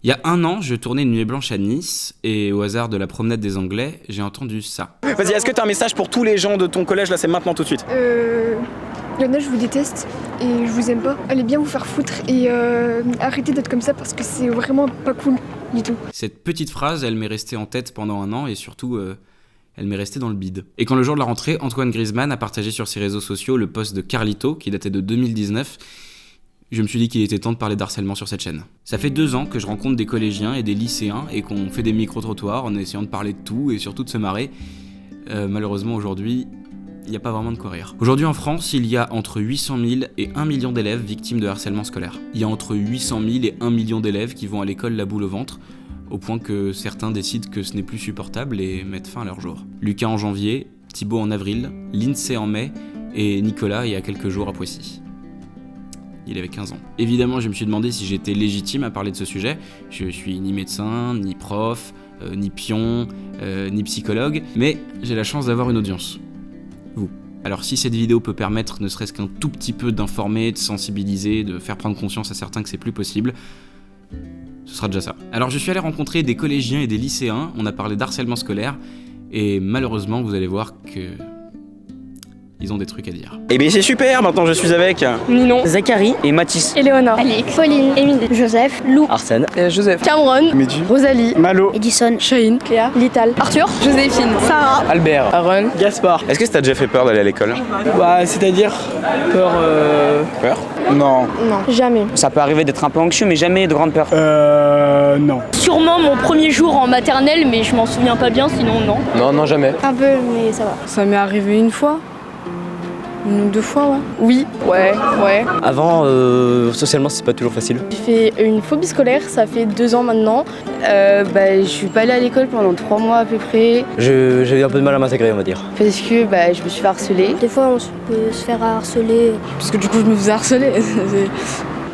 Il y a 1 an, je tournais une nuit blanche à Nice et au hasard de la promenade des Anglais, j'ai entendu ça. Vas-y, est-ce que tu as un message pour tous les gens de ton collège là, c'est maintenant tout de suite? Y'en a, je vous déteste et je vous aime pas. Allez bien vous faire foutre et arrêtez d'être comme ça parce que c'est vraiment pas cool du tout. Cette petite phrase, elle m'est restée en tête pendant 1 an et surtout, elle m'est restée dans le bide. Et quand le jour de la rentrée, Antoine Griezmann a partagé sur ses réseaux sociaux le post de Carlito, qui datait de 2019, je me suis dit qu'il était temps de parler d'harcèlement sur cette chaîne. Ça fait 2 ans que je rencontre des collégiens et des lycéens et qu'on fait des micro-trottoirs en essayant de parler de tout et surtout de se marrer. Malheureusement aujourd'hui, il n'y a pas vraiment de quoi rire. Aujourd'hui en France, il y a entre 800 000 et 1 million d'élèves victimes de harcèlement scolaire. Il y a entre 800 000 et 1 million d'élèves qui vont à l'école la boule au ventre, au point que certains décident que ce n'est plus supportable et mettent fin à leur jour. Lucas en janvier, Thibaut en avril, Lindsay en mai et Nicolas il y a quelques jours à Poissy. Il avait 15 ans. Évidemment, je me suis demandé si j'étais légitime à parler de ce sujet. Je suis ni médecin, ni prof, ni pion, ni psychologue, mais j'ai la chance d'avoir une audience. Vous. Alors si cette vidéo peut permettre ne serait-ce qu'un tout petit peu d'informer, de sensibiliser, de faire prendre conscience à certains que c'est plus possible, ce sera déjà ça. Alors je suis allé rencontrer des collégiens et des lycéens, on a parlé d'harcèlement scolaire, et malheureusement vous allez voir que... ils ont des trucs à dire. Eh bien c'est super, maintenant je suis avec... Ninon, Zachary et Mathis. Éléonore, Alix, Pauline, Émilie, Joseph, Lou, Arsène. Joseph, Cameron, Mehdi, Rosalie, Malo, Edison, Chahine, Cléa, Lital, Arthur, Joséphine, Sarah, Albert. Aaron, Gaspard. est-ce que ça t'a déjà fait peur d'aller à l'école? Bah, c'est-à-dire peur. Peur? Non. non, jamais. Ça peut arriver d'être un peu anxieux, mais jamais de grande peur. Non. Sûrement mon premier jour en maternelle, mais je m'en souviens pas bien, sinon non. Non, jamais. un peu, mais ça va. Ça m'est arrivé 1 fois. 1 ou 2 fois, ouais. Oui, ouais. Avant, socialement, c'est pas toujours facile. J'ai fait une phobie scolaire, ça fait 2 ans maintenant. Je suis pas allée à l'école pendant 3 mois à peu près. J'ai eu un peu de mal à m'intégrer, on va dire. Parce que je me suis fait harceler. Des fois, on peut se faire harceler. Parce que du coup, je me faisais harceler.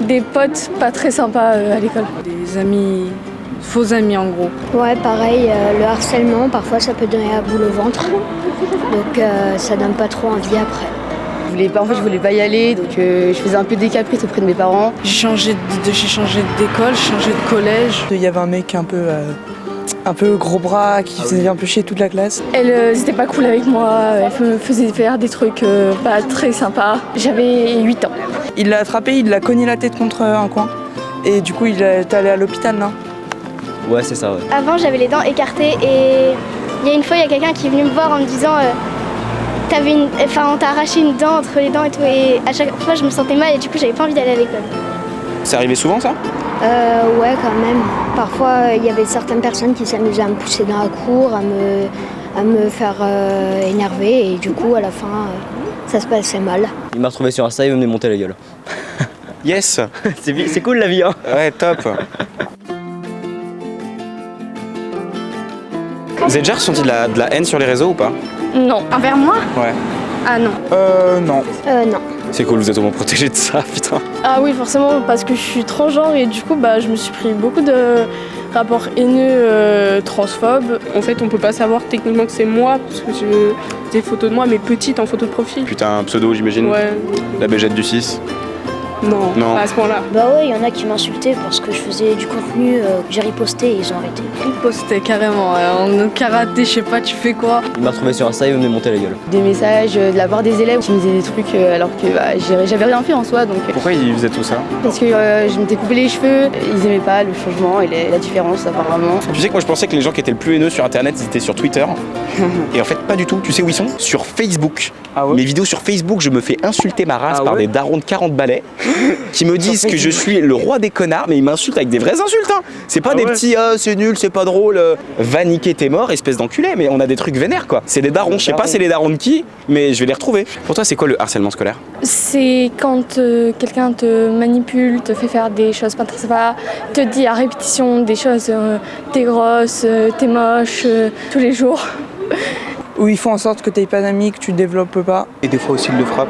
Des potes pas très sympas à l'école. Des amis, faux amis en gros. Ouais, pareil, le harcèlement, parfois ça peut donner la boule au ventre. Donc ça donne pas trop envie après. Je voulais pas y aller, donc je faisais un peu des caprices auprès de mes parents. J'ai changé d'école, j'ai changé de collège. Il y avait un mec un peu gros bras qui faisait un peu chier toute la classe. Elle c'était pas cool avec moi, elle me faisait faire des trucs pas très sympas. J'avais 8 ans. Il l'a attrapé, il l'a cogné la tête contre un coin. Et du coup, il est allé à l'hôpital là. Ouais, c'est ça, ouais. Avant, j'avais les dents écartées et il y a une fois, il y a quelqu'un qui est venu me voir en me disant on t'a arraché une dent entre les dents et tout. Et à chaque fois, je me sentais mal et du coup, j'avais pas envie d'aller à l'école. C'est arrivé souvent ça? Ouais, quand même. Parfois, il y avait certaines personnes qui s'amusaient à me pousser dans la cour, à me faire énerver et du coup, à la fin, ça se passait mal. Il m'a retrouvé sur Insta et il me monter la gueule. Yes. C'est cool la vie, hein. Ouais, top. Vous avez déjà ressenti de la haine sur les réseaux ou pas? Non. Envers moi? Ouais. Ah non. Non. Non. C'est cool, vous êtes au moins protégé de ça, putain. Ah oui, forcément, parce que je suis transgenre et du coup, je me suis pris beaucoup de rapports haineux transphobes. En fait, on peut pas savoir techniquement que c'est moi, parce que j'ai des photos de moi, mais petites en photo de profil. Putain, un pseudo, j'imagine. Ouais. La Bégette du 6. Non, Non. pas à ce point-là. Bah ouais, il y en a qui m'insultaient parce que je faisais du contenu que j'ai riposté et ils ont arrêté. Riposté carrément, en karaté, je sais pas, tu fais quoi? Il m'a retrouvé sur Insta et il me monter la gueule. Des messages de la part des élèves qui me disaient des trucs alors que j'avais rien fait en soi. Donc, Pourquoi ils faisaient tout ça? parce que je m'étais coupé les cheveux, ils aimaient pas le changement et la différence apparemment. Tu sais que moi je pensais que les gens qui étaient le plus haineux sur internet ils étaient sur Twitter. Et en fait pas du tout. Tu sais où ils sont? Sur Facebook. Ah ouais? Mes vidéos sur Facebook, je me fais insulter ma race Ah par ouais? des darons de 40 balais qui me disent que je suis le roi des connards, mais ils m'insultent avec des vraies insultes hein. C'est pas des petits c'est nul, c'est pas drôle, va niquer tes morts, espèce d'enculé, mais on a des trucs vénères quoi. C'est des darons, je sais pas c'est les darons de qui, mais je vais les retrouver. Pour toi c'est quoi le harcèlement scolaire? C'est quand quelqu'un te manipule, te fait faire des choses pas très sympas, te dit à répétition des choses, t'es grosse, t'es moche, tous les jours. Où ils font en sorte que tu n'aies pas d'amis, que tu ne développes pas. Et des fois aussi ils le frappent.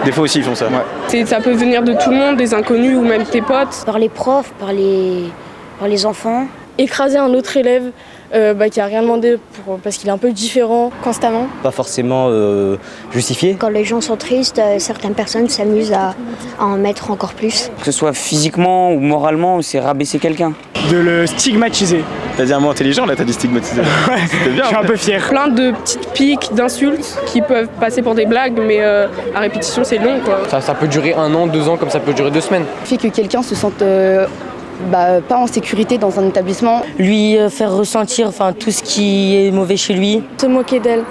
Des fois aussi ils font ça. Ouais. Ça peut venir de tout le monde, des inconnus ou même tes potes. Par les profs, par les enfants. Écraser un autre élève qui a rien demandé parce qu'il est un peu différent constamment. Pas forcément justifié. Quand les gens sont tristes, certaines personnes s'amusent à en mettre encore plus. Que ce soit physiquement ou moralement, c'est rabaisser quelqu'un. de le stigmatiser. T'as dit un mot intelligent là, t'as dit stigmatisé. Ouais, c'était bien. Je suis un peu fier. Plein de petites piques, d'insultes qui peuvent passer pour des blagues, mais à répétition c'est long quoi. Ça peut durer 1 an, 2 ans, comme ça peut durer 2 semaines. Le fait que quelqu'un se sente pas en sécurité dans un établissement. Lui faire ressentir tout ce qui est mauvais chez lui. Se moquer d'elle,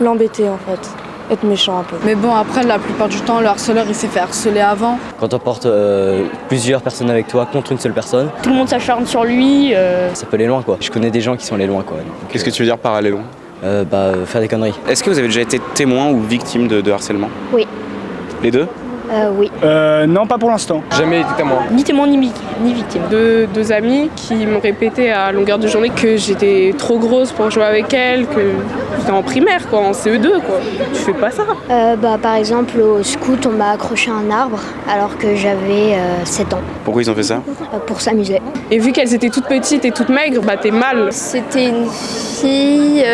l'embêter en fait. Être méchant un peu. Mais bon, après, la plupart du temps, le harceleur, il s'est fait harceler avant. Quand on porte plusieurs personnes avec toi contre une seule personne, Tout le monde s'acharne sur lui. ça peut aller loin quoi. Je connais des gens qui sont allés loin quoi. Qu'est-ce que tu veux dire par aller loin? Faire des conneries. Est-ce que vous avez déjà été témoin ou victime de harcèlement? Oui. Les deux? Oui. Non, pas pour l'instant. Jamais été témoin. Ni témoin ni victime. Deux amis qui m'ont répété à longueur de journée que j'étais trop grosse pour jouer avec elle, que j'étais en primaire quoi, en CE2 quoi. Tu fais pas ça. Par exemple, au scout, on m'a accroché à un arbre alors que j'avais 7 ans. Pourquoi ils ont fait ça? Pour s'amuser. Et vu qu'elles étaient toutes petites et toutes maigres, t'es mal. C'était une fille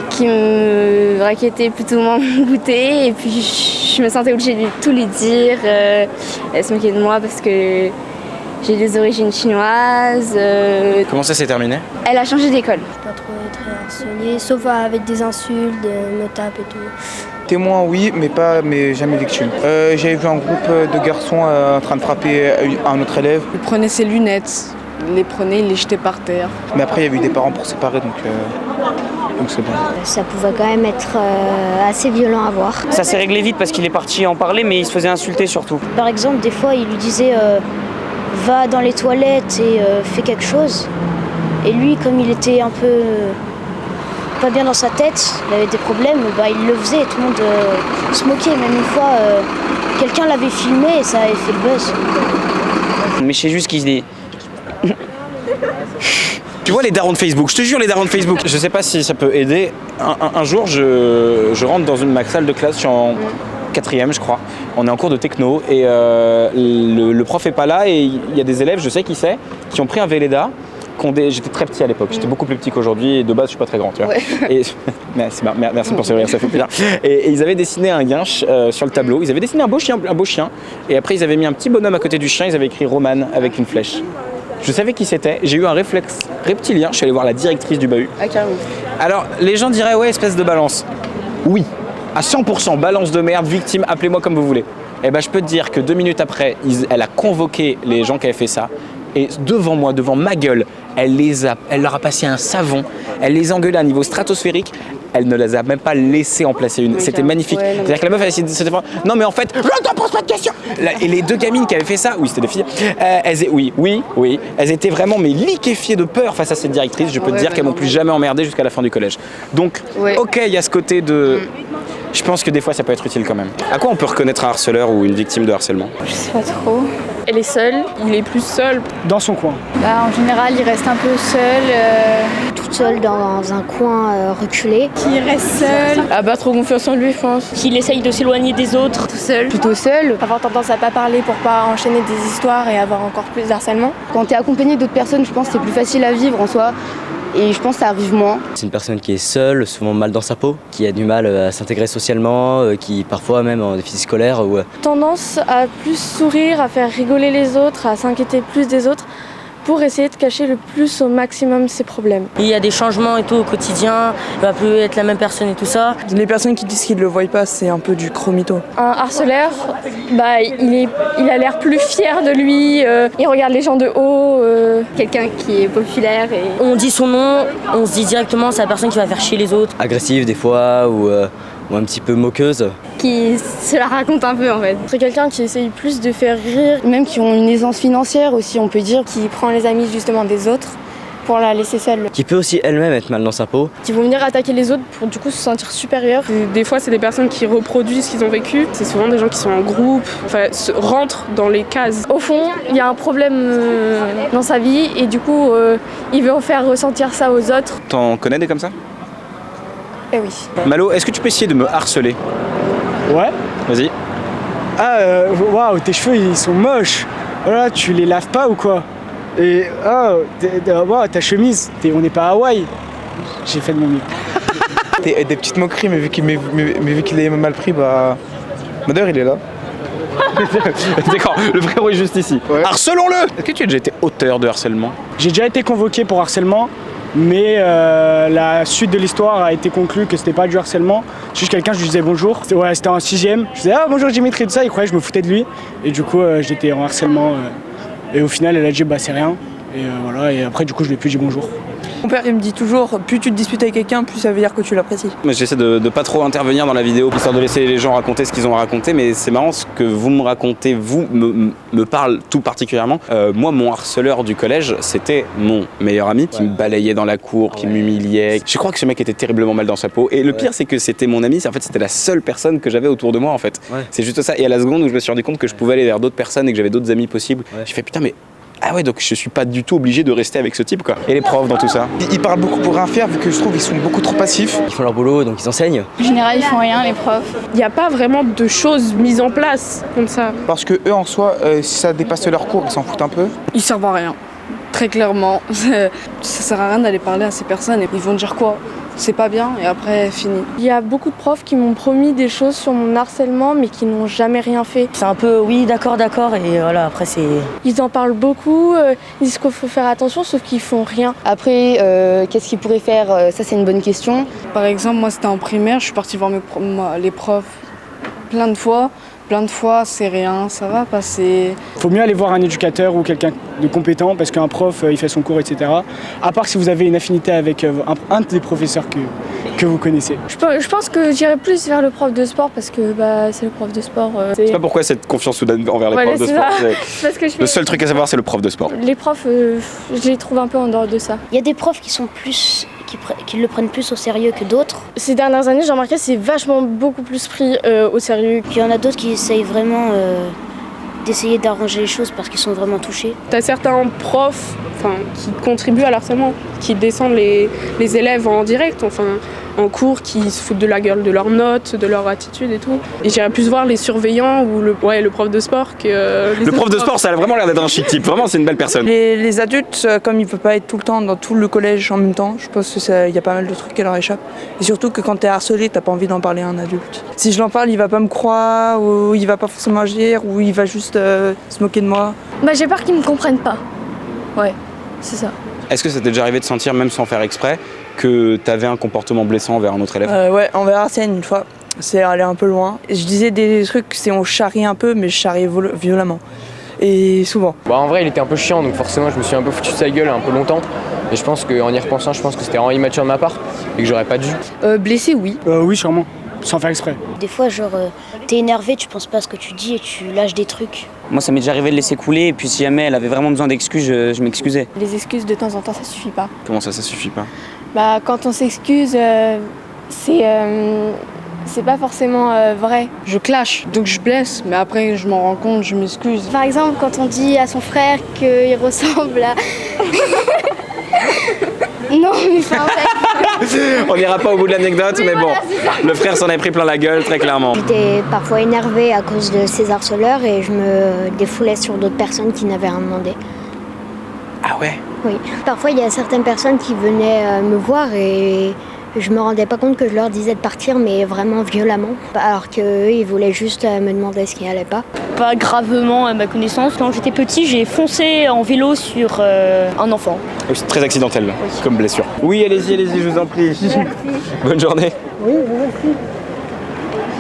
qui me raquettait plutôt moins goûter et puis je me sentais obligée de tout lui dire. Elle se moquait de moi parce que j'ai des origines chinoises. Comment ça s'est terminé? Elle a changé d'école. Pas trop très harcelée, sauf avec des insultes, me tape et tout. Témoin oui, mais jamais victime. J'avais vu un groupe de garçons en train de frapper un autre élève. Il prenait ses lunettes, il les prenait, il les jetait par terre. Mais après il y avait eu des parents pour séparer donc c'est bon. Ça pouvait quand même être assez violent à voir. Ça s'est réglé vite parce qu'il est parti en parler, mais il se faisait insulter surtout. Par exemple, des fois, il lui disait va dans les toilettes et fais quelque chose. Et lui, comme il était un peu pas bien dans sa tête, il avait des problèmes, il le faisait et tout le monde se moquait. Même une fois, quelqu'un l'avait filmé et ça avait fait le buzz. Mais je sais juste qu'il est... Tu vois les darons de Facebook, je te jure les darons de Facebook. Je sais pas si ça peut aider. Un jour, je rentre dans ma salle de classe, je suis en 4e je crois. On est en cours de techno et le prof est pas là et il y a des élèves, je sais qui c'est, qui ont pris un Velleda. J'étais très petit à l'époque, j'étais beaucoup plus petit qu'aujourd'hui et de base je suis pas très grand, tu vois. Ouais. Et, merci pour ce rire, ça fait plaisir. Et ils avaient dessiné un guinche sur le tableau, ils avaient dessiné un beau chien, et après ils avaient mis un petit bonhomme à côté du chien, ils avaient écrit Roman avec une flèche. Je savais qui c'était, j'ai eu un réflexe reptilien, je suis allé voir la directrice du bahut. Ah carrément. Alors les gens diraient ouais espèce de balance. Oui, à 100%, balance de merde, victime, appelez-moi comme vous voulez. Et je peux te dire que 2 minutes après, elle a convoqué les gens qui avaient fait ça. Et devant moi, devant ma gueule, elle leur a passé un savon, elle les a engueulés à un niveau stratosphérique, elle ne les a même pas laissé en placer une. C'était magnifique. C'est-à-dire que la meuf, elle s'est dit, non mais en fait, je ne pose pas de questions. Et les 2 gamines qui avaient fait ça, oui c'était des filles, elles étaient vraiment liquéfiées de peur face à cette directrice. Je peux te dire qu'elles m'ont plus jamais emmerdé jusqu'à la fin du collège. Donc, ok, il y a ce côté de... Je pense que des fois ça peut être utile quand même. À quoi on peut reconnaître un harceleur ou une victime de harcèlement? Je sais pas trop. Elle est seule, il est plus seul. Dans son coin. En général, il reste un peu seul. Toute seule dans un coin reculé. Qui reste seul. A pas trop confiance en lui, je pense. Qu'il essaye de s'éloigner des autres. Tout seul. Plutôt seul. Avoir tendance à pas parler pour pas enchaîner des histoires et avoir encore plus d'harcèlement. Quand tu es accompagné d'autres personnes, je pense que c'est plus facile à vivre en soi. Et je pense que ça arrive moins. C'est une personne qui est seule, souvent mal dans sa peau, qui a du mal à s'intégrer socialement, qui parfois même en déficit scolaire. Tendance à plus sourire, à faire rigoler les autres, à s'inquiéter plus des autres pour essayer de cacher le plus au maximum ses problèmes. Il y a des changements et tout au quotidien, il va plus être la même personne et tout ça. Les personnes qui disent qu'ils ne le voient pas, c'est un peu du chromito. Un harceleur, il a l'air plus fier de lui, il regarde les gens de haut, quelqu'un qui est populaire. Et... On dit son nom, on se dit directement c'est la personne qui va faire chier les autres. Agressive des fois ou un petit peu moqueuse. Qui se la raconte un peu en fait. C'est quelqu'un qui essaye plus de faire rire, même qui ont une aisance financière aussi, on peut dire. Qui prend les amis justement des autres pour la laisser seule. Qui peut aussi elle-même être mal dans sa peau. Qui vont venir attaquer les autres pour du coup se sentir supérieurs. Des fois c'est des personnes qui reproduisent ce qu'ils ont vécu. C'est souvent des gens qui sont en groupe, rentrent dans les cases. Au fond, il y a un problème dans sa vie et du coup il veut en faire ressentir ça aux autres. T'en connais des comme ça? Eh oui. Malo, est-ce que tu peux essayer de me harceler? Ouais. Vas-y. Ah, waouh, tes cheveux ils sont moches. Voilà, tu les laves pas ou quoi? Et ta chemise, on n'est pas à Hawaï. J'ai fait de mon mieux. Des petites moqueries, mais vu qu'il est mal pris, D'ailleurs il est là. D'accord, le frérot est juste ici. Ouais. Harcelons-le. Est-ce que tu as déjà été auteur de harcèlement? J'ai déjà été convoqué pour harcèlement, mais la suite de l'histoire a été conclue que c'était pas du harcèlement. Juste quelqu'un, je lui disais bonjour. C'était en 6ème. Je disais bonjour Dimitri, tout ça. Il croyait que je me foutais de lui. Et du coup, j'étais en harcèlement. Et au final, elle a dit bah c'est rien. Et voilà. Et après, du coup, je lui ai plus dit bonjour. Mon père il me dit toujours, plus tu te disputes avec quelqu'un, plus ça veut dire que tu l'apprécies. J'essaie de pas trop intervenir dans la vidéo, histoire de laisser les gens raconter ce qu'ils ont à raconter, mais c'est marrant, ce que vous me racontez, me parle tout particulièrement. Moi, mon harceleur du collège, c'était mon meilleur ami, qui me balayait dans la cour, qui m'humiliait. Je crois que ce mec était terriblement mal dans sa peau. Et le pire, c'est que c'était mon ami, en fait, c'était la seule personne que j'avais autour de moi, en fait. Ouais. C'est juste ça. Et à la seconde où je me suis rendu compte que je pouvais aller vers d'autres personnes et que j'avais d'autres amis possibles, j'ai fait putain, mais ah ouais, donc je suis pas du tout obligé de rester avec ce type, quoi. Et les profs dans tout ça? Ils parlent beaucoup pour rien faire, vu que je trouve qu'ils sont beaucoup trop passifs. Ils font leur boulot, donc ils enseignent. En général, ils font rien, les profs. Il n'y a pas vraiment de choses mises en place comme ça. Parce que eux, en soi, si ça dépasse leur cours, ils s'en foutent un peu. Ils servent à rien. Très clairement. Ça sert à rien d'aller parler à ces personnes. Et ils vont dire quoi? C'est pas bien et après fini. Il y a beaucoup de profs qui m'ont promis des choses sur mon harcèlement mais qui n'ont jamais rien fait. C'est un peu oui d'accord et voilà après c'est... Ils en parlent beaucoup, ils disent qu'il faut faire attention sauf qu'ils font rien. Après qu'est-ce qu'ils pourraient faire, ça c'est une bonne question. Par exemple moi c'était en primaire, je suis partie voir les profs plein de fois, c'est rien, ça va passer. Faut mieux aller voir un éducateur ou quelqu'un de compétent parce qu'un prof, il fait son cours, etc. À part si vous avez une affinité avec un des professeurs que vous connaissez. Je pense que j'irai plus vers le prof de sport parce que c'est le prof de sport. C'est pas pourquoi cette confiance soudaine envers les profs de sport. Parce que le seul truc à savoir, c'est le prof de sport. Les profs, je les trouve un peu en dehors de ça. Il y a des profs qui sont qui le prennent plus au sérieux que d'autres. Ces dernières années, j'ai remarqué que c'est vachement beaucoup plus pris au sérieux. Puis il y en a d'autres qui essayent vraiment d'essayer d'arranger les choses parce qu'ils sont vraiment touchés. T'as certains profs qui contribuent à l'harcèlement, qui descendent les élèves en direct, en cours, qui se foutent de la gueule de leurs notes, de leur attitude et tout. Et j'irais plus voir les surveillants ou le prof de sport que le prof de sport, ça a vraiment l'air d'être un chic type. Vraiment, c'est une belle personne. Les adultes, comme ils ne peuvent pas être tout le temps dans tout le collège en même temps, je pense qu'il y a pas mal de trucs qui leur échappent. Et surtout que quand t'es harcelé, t'as pas envie d'en parler à un adulte. Si je l'en parle, il va pas me croire, ou il va pas forcément agir, ou il va juste se moquer de moi. J'ai peur qu'ils me comprennent pas. Ouais, c'est ça. Est-ce que ça t'est déjà arrivé de sentir, même sans faire exprès, que t'avais un comportement blessant envers un autre élève? Ouais, envers Arsène une fois. C'est allé un peu loin. Je disais des trucs, on charrie un peu, mais je charriais violemment. Et souvent. En vrai, il était un peu chiant, donc forcément, je me suis un peu foutu de sa gueule un peu longtemps. Et je pense qu'en y repensant, je pense que c'était vraiment immature de ma part et que j'aurais pas dû. Blessé, oui. Oui, sûrement. Sans faire exprès. Des fois, t'es énervé, tu penses pas à ce que tu dis et tu lâches des trucs. Moi, ça m'est déjà arrivé de laisser couler, et puis si jamais elle avait vraiment besoin d'excuses, je m'excusais. Les excuses de temps en temps, ça suffit pas. Comment ça suffit pas? Quand on s'excuse, c'est pas forcément vrai. Je clash, donc je blesse, mais après je m'en rends compte, je m'excuse. Par exemple, quand on dit à son frère qu'il ressemble à... Non, mais on n'ira pas au bout de l'anecdote, mais bon, le frère s'en est pris plein la gueule, très clairement. J'étais parfois énervée à cause de ces harceleurs et je me défoulais sur d'autres personnes qui n'avaient rien demandé. Ah ouais? Oui. Parfois, il y a certaines personnes qui venaient me voir et je me rendais pas compte que je leur disais de partir, mais vraiment violemment. Alors qu'eux, ils voulaient juste me demander ce qui allait pas. Pas gravement à ma connaissance. Quand j'étais petit, j'ai foncé en vélo sur un enfant. C'est très accidentel, comme blessure. Oui, allez-y, je vous en prie. Merci. Bonne journée. Oui, vous aussi.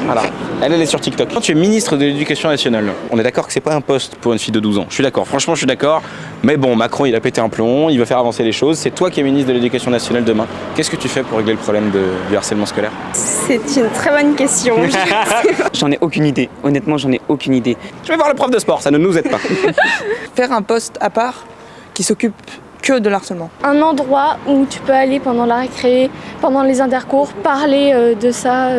Voilà. Elle est sur TikTok. Quand tu es ministre de l'Éducation nationale, on est d'accord que c'est pas un poste pour une fille de 12 ans. Je suis d'accord, franchement je suis d'accord. Mais bon, Macron il a pété un plomb, il veut faire avancer les choses. C'est toi qui es ministre de l'Éducation nationale demain. Qu'est-ce que tu fais pour régler le problème du harcèlement scolaire? C'est une très bonne question. J'en ai aucune idée. Honnêtement, j'en ai aucune idée. Je vais voir le prof de sport, ça ne nous aide pas. Faire un poste à part qui s'occupe que de l'harcèlement. Un endroit où tu peux aller pendant la récré, pendant les intercours, parler de ça.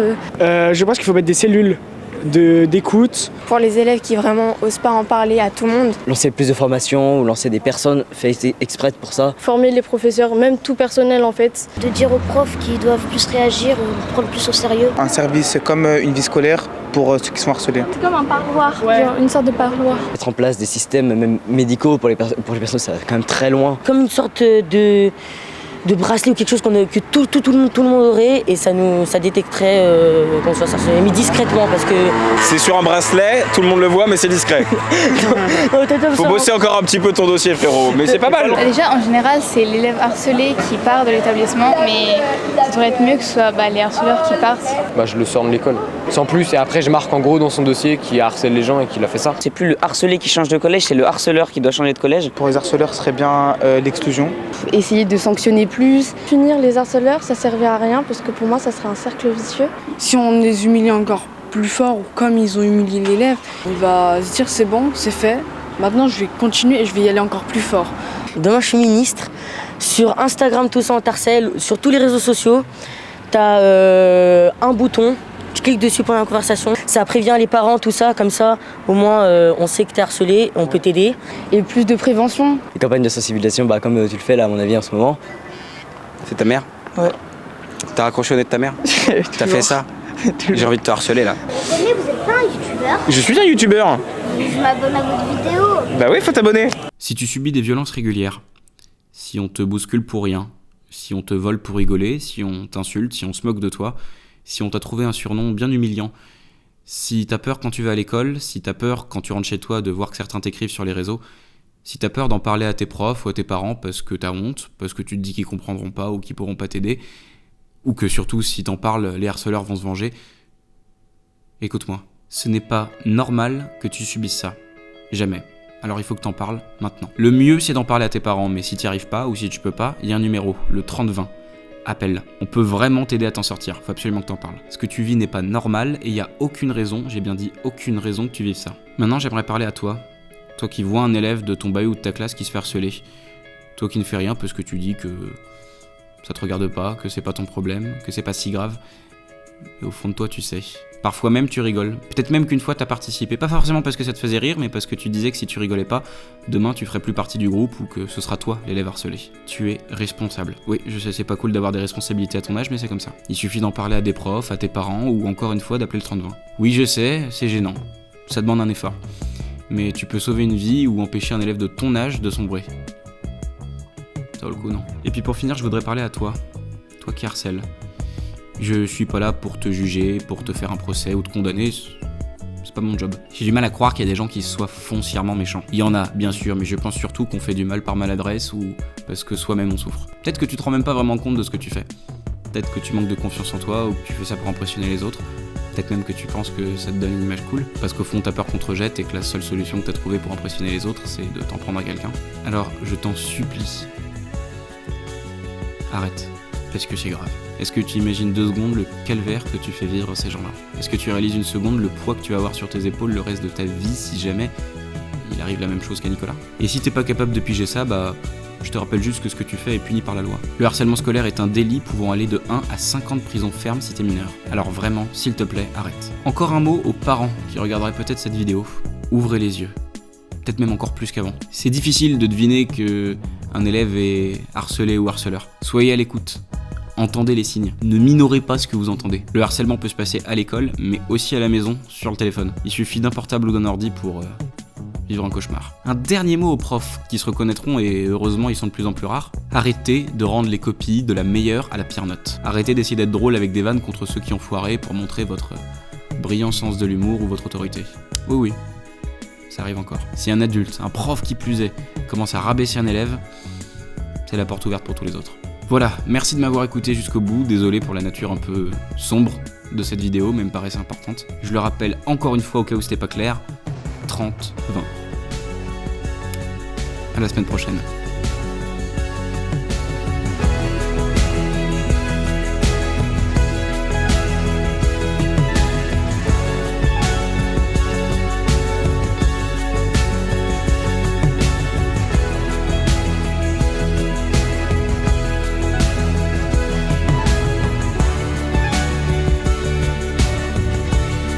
Je pense qu'il faut mettre des cellules d'écoute. Pour les élèves qui vraiment osent pas en parler à tout le monde. Lancer plus de formations ou lancer des personnes faites exprès pour ça. Former les professeurs, même tout personnel en fait. De dire aux profs qu'ils doivent plus réagir ou prendre plus au sérieux. Un service comme une vie scolaire pour ceux qui sont harcelés. C'est comme un parloir, genre une sorte de parloir. Mettre en place des systèmes même médicaux pour les personnes, c'est quand même très loin. Comme une sorte de bracelet ou quelque chose que tout le monde aurait et ça détecterait qu'on soit harcelé, mais discrètement parce que... C'est sur un bracelet, tout le monde le voit mais c'est discret. Faut bosser encore un petit peu ton dossier frérot, mais c'est pas mal. Déjà en général c'est l'élève harcelé qui part de l'établissement, mais ça devrait être mieux que ce soit les harceleurs qui partent. Je le sors de l'école, sans plus, et après je marque en gros dans son dossier qui harcèle les gens et qu'il a fait ça. C'est plus le harcelé qui change de collège, c'est le harceleur qui doit changer de collège. Pour les harceleurs, ce serait bien l'exclusion. Essayer de sanctionner plus. Punir les harceleurs, ça servait à rien parce que pour moi ça serait un cercle vicieux. Si on les humilie encore plus fort ou comme ils ont humilié l'élève, il va se dire c'est bon, c'est fait. Maintenant je vais continuer et je vais y aller encore plus fort. Demain je suis ministre. Sur Instagram, tout ça on t'harcèle. Sur tous les réseaux sociaux, t'as un bouton. Tu cliques dessus pendant la conversation. Ça prévient les parents, tout ça. Comme ça, au moins, on sait que t'es harcelé, on peut t'aider. Et plus de prévention. Les campagnes de sensibilisation, comme tu le fais là, à mon avis, en ce moment. C'est ta mère? Ouais. T'as raccroché au nez de ta mère? T'as fait ça? J'ai envie de te harceler là. Mais vous êtes pas un youtubeur? Je suis un youtubeur. Je m'abonne à votre vidéo. Bah oui, faut t'abonner. Si tu subis des violences régulières, si on te bouscule pour rien, si on te vole pour rigoler, si on t'insulte, si on se moque de toi, si on t'a trouvé un surnom bien humiliant, si t'as peur quand tu vas à l'école, si t'as peur quand tu rentres chez toi de voir que certains t'écrivent sur les réseaux, si t'as peur d'en parler à tes profs ou à tes parents parce que t'as honte, parce que tu te dis qu'ils comprendront pas ou qu'ils pourront pas t'aider, ou que surtout si t'en parles, les harceleurs vont se venger, écoute-moi, ce n'est pas normal que tu subisses ça. Jamais. Alors il faut que t'en parles maintenant. Le mieux c'est d'en parler à tes parents, mais si t'y arrives pas ou si tu peux pas, il y a un numéro, le 3020. Appelle. On peut vraiment t'aider à t'en sortir, faut absolument que t'en parles. Ce que tu vis n'est pas normal et il y a aucune raison, j'ai bien dit aucune raison que tu vives ça. Maintenant j'aimerais parler à toi. Toi qui vois un élève de ton bahut ou de ta classe qui se fait harceler. Toi qui ne fais rien parce que tu dis que ça te regarde pas, que c'est pas ton problème, que c'est pas si grave. Et au fond de toi tu sais. Parfois même tu rigoles. Peut-être même qu'une fois t'as participé. Pas forcément parce que ça te faisait rire, mais parce que tu disais que si tu rigolais pas, demain tu ferais plus partie du groupe ou que ce sera toi l'élève harcelé. Tu es responsable. Oui, je sais, c'est pas cool d'avoir des responsabilités à ton âge, mais c'est comme ça. Il suffit d'en parler à des profs, à tes parents ou encore une fois d'appeler le 3020. Oui, je sais, c'est gênant. Ça demande un effort. Mais tu peux sauver une vie ou empêcher un élève de ton âge de sombrer. Ça vaut le coup, non? Et puis pour finir, je voudrais parler à toi. Toi qui harcèles. Je suis pas là pour te juger, pour te faire un procès ou te condamner, c'est pas mon job. J'ai du mal à croire qu'il y a des gens qui soient foncièrement méchants. Il y en a, bien sûr, mais je pense surtout qu'on fait du mal par maladresse ou parce que soi-même on souffre. Peut-être que tu te rends même pas vraiment compte de ce que tu fais. Peut-être que tu manques de confiance en toi ou que tu fais ça pour impressionner les autres. Peut-être même que tu penses que ça te donne une image cool, parce qu'au fond t'as peur qu'on te rejette et que la seule solution que t'as trouvée pour impressionner les autres, c'est de t'en prendre à quelqu'un. Alors, je t'en supplie. Arrête, parce que c'est grave. Est-ce que tu imagines 2 secondes le calvaire que tu fais vivre à ces gens-là? Est-ce que tu réalises une seconde le poids que tu vas avoir sur tes épaules le reste de ta vie si jamais il arrive la même chose qu'à Nicolas? Et si t'es pas capable de piger ça, je te rappelle juste que ce que tu fais est puni par la loi. Le harcèlement scolaire est un délit pouvant aller de 1 à 5 ans de prison ferme si t'es mineur. Alors vraiment, s'il te plaît, arrête. Encore un mot aux parents qui regarderaient peut-être cette vidéo. Ouvrez les yeux. Peut-être même encore plus qu'avant. C'est difficile de deviner que un élève est harcelé ou harceleur. Soyez à l'écoute. Entendez les signes. Ne minorez pas ce que vous entendez. Le harcèlement peut se passer à l'école, mais aussi à la maison, sur le téléphone. Il suffit d'un portable ou d'un ordi pour vivre un cauchemar. Un dernier mot aux profs qui se reconnaîtront, et heureusement ils sont de plus en plus rares. Arrêtez de rendre les copies de la meilleure à la pire note. Arrêtez d'essayer d'être drôle avec des vannes contre ceux qui ont foiré pour montrer votre brillant sens de l'humour ou votre autorité. Oui, ça arrive encore. Si un adulte, un prof qui plus est, commence à rabaisser un élève, c'est la porte ouverte pour tous les autres. Voilà, merci de m'avoir écouté jusqu'au bout, désolé pour la nature un peu sombre de cette vidéo, mais me paraissait importante. Je le rappelle encore une fois au cas où c'était pas clair, 30-20. À la semaine prochaine.